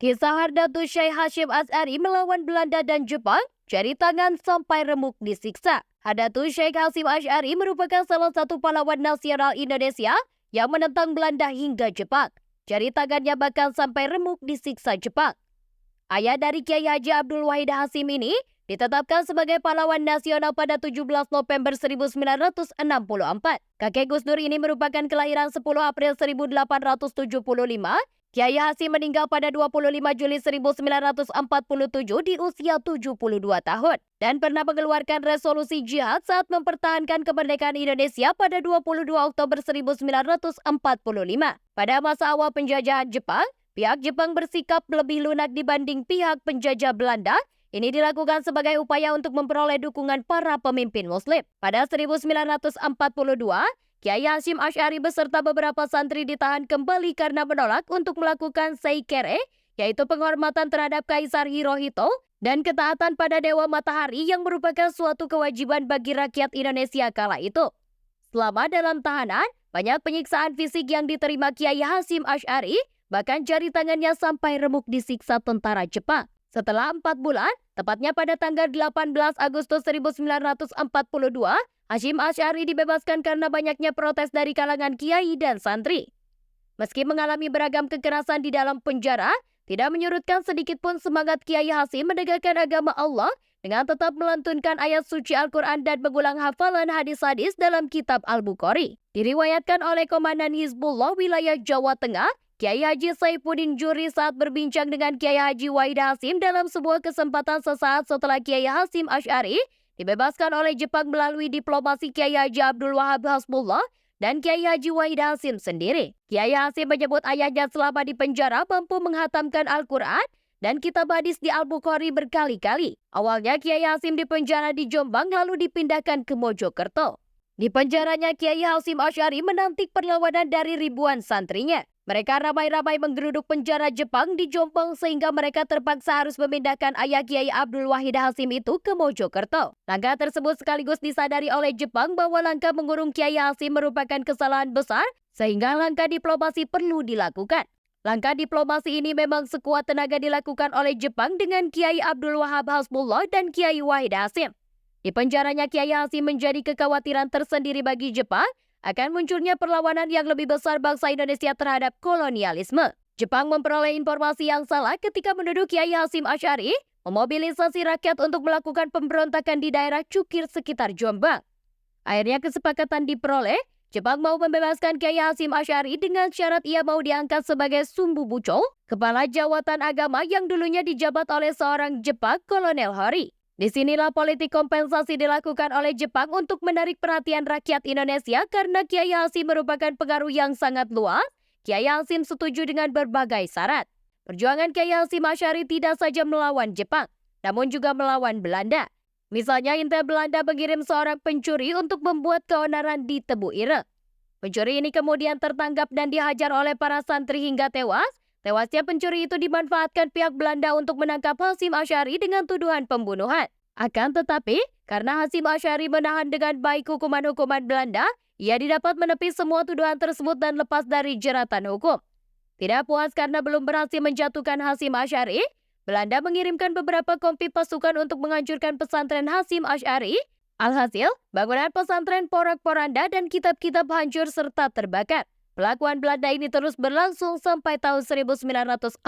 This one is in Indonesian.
Kisah Hardatus Syekh Hashim Asy'ari melawan Belanda dan Jepang, jari tangan sampai remuk disiksa. Hardatus Syekh Hashim Asy'ari merupakan salah satu pahlawan nasional Indonesia yang menentang Belanda hingga Jepang. Jari tangannya bahkan sampai remuk disiksa Jepang. Ayah dari Kiai Haji Abdul Wahid Hasyim ini ditetapkan sebagai pahlawan nasional pada 17 November 1964. Kakek Gus Dur ini merupakan kelahiran 10 April 1875. Kiai Hasyim meninggal pada 25 Juli 1947 di usia 72 tahun dan pernah mengeluarkan resolusi jihad saat mempertahankan kemerdekaan Indonesia pada 22 Oktober 1945. Pada masa awal penjajahan Jepang, pihak Jepang bersikap lebih lunak dibanding pihak penjajah Belanda. Ini dilakukan sebagai upaya untuk memperoleh dukungan para pemimpin Muslim. Pada 1942, Kiai Hashim Asy'ari beserta beberapa santri ditahan kembali karena menolak untuk melakukan seikere, yaitu penghormatan terhadap Kaisar Hirohito dan ketaatan pada Dewa Matahari yang merupakan suatu kewajiban bagi rakyat Indonesia kala itu. Selama dalam tahanan, banyak penyiksaan fisik yang diterima Kiai Hashim Asy'ari, bahkan jari tangannya sampai remuk disiksa tentara Jepang. Setelah 4 bulan, tepatnya pada tanggal 18 Agustus 1942, Hashim Asy'ari dibebaskan karena banyaknya protes dari kalangan kiai dan santri. Meski mengalami beragam kekerasan di dalam penjara, tidak menyurutkan sedikit pun semangat Kiai Hashim menegakkan agama Allah dengan tetap melantunkan ayat suci Al-Quran dan mengulang hafalan hadis-hadis dalam kitab Al-Bukhari. Diriwayatkan oleh Komandan Hizbullah wilayah Jawa Tengah, Kiai Haji Saifuddin Juri saat berbincang dengan Kiai Haji Wahid Hasyim dalam sebuah kesempatan sesaat setelah Kiai Hashim Asy'ari dibebaskan oleh Jepang melalui diplomasi Kiai Haji Abdul Wahab Hasbullah dan Kiai Haji Wahid Hasyim sendiri. Kiai Hasyim menyebut ayahnya selama di penjara mampu menghatamkan Al-Quran dan kitab hadis di Al-Bukhari berkali-kali. Awalnya Kiai Hasyim dipenjara di Jombang lalu dipindahkan ke Mojokerto. Di penjaranya Kiai Hashim Asy'ari menanti perlawanan dari ribuan santrinya. Mereka ramai-ramai menggeruduk penjara Jepang di Jombang sehingga mereka terpaksa harus memindahkan ayah Kiai Abdul Wahid Hasyim itu ke Mojokerto. Langkah tersebut sekaligus disadari oleh Jepang bahwa langkah mengurung Kiai Hasyim merupakan kesalahan besar sehingga langkah diplomasi perlu dilakukan. Langkah diplomasi ini memang sekuat tenaga dilakukan oleh Jepang dengan Kiai Abdul Wahab Hasbullah dan Kiai Wahid Hasyim. Di penjaranya Kiai Hasyim menjadi kekhawatiran tersendiri bagi Jepang akan munculnya perlawanan yang lebih besar bangsa Indonesia terhadap kolonialisme. Jepang memperoleh informasi yang salah ketika menuduh Kiai Hashim Asy'ari memobilisasi rakyat untuk melakukan pemberontakan di daerah Cukir sekitar Jombang. Akhirnya kesepakatan diperoleh, Jepang mau membebaskan Kiai Hashim Asy'ari dengan syarat ia mau diangkat sebagai Sumbu Buco, kepala jawatan agama yang dulunya dijabat oleh seorang Jepang Kolonel Hori. Disinilah politik kompensasi dilakukan oleh Jepang untuk menarik perhatian rakyat Indonesia karena Kiai Hasyim merupakan pengaruh yang sangat luas. Kiai Hasyim setuju dengan berbagai syarat. Perjuangan Kiai Hashim Asy'ari tidak saja melawan Jepang, namun juga melawan Belanda. Misalnya intel Belanda mengirim seorang pencuri untuk membuat keonaran di Tebu Ireng. Pencuri ini kemudian tertangkap dan dihajar oleh para santri hingga tewas. Tewasnya pencuri itu dimanfaatkan pihak Belanda untuk menangkap Hashim Asy'ari dengan tuduhan pembunuhan. Akan tetapi, karena Hashim Asy'ari menahan dengan baik hukuman-hukuman Belanda, ia didapat menepis semua tuduhan tersebut dan lepas dari jeratan hukum. Tidak puas karena belum berhasil menjatuhkan Hashim Asy'ari, Belanda mengirimkan beberapa kompi pasukan untuk menghancurkan pesantren Hashim Asy'ari. Alhasil, bangunan pesantren porak-poranda dan kitab-kitab hancur serta terbakar. Pelakuan Belanda ini terus berlangsung sampai tahun 1940.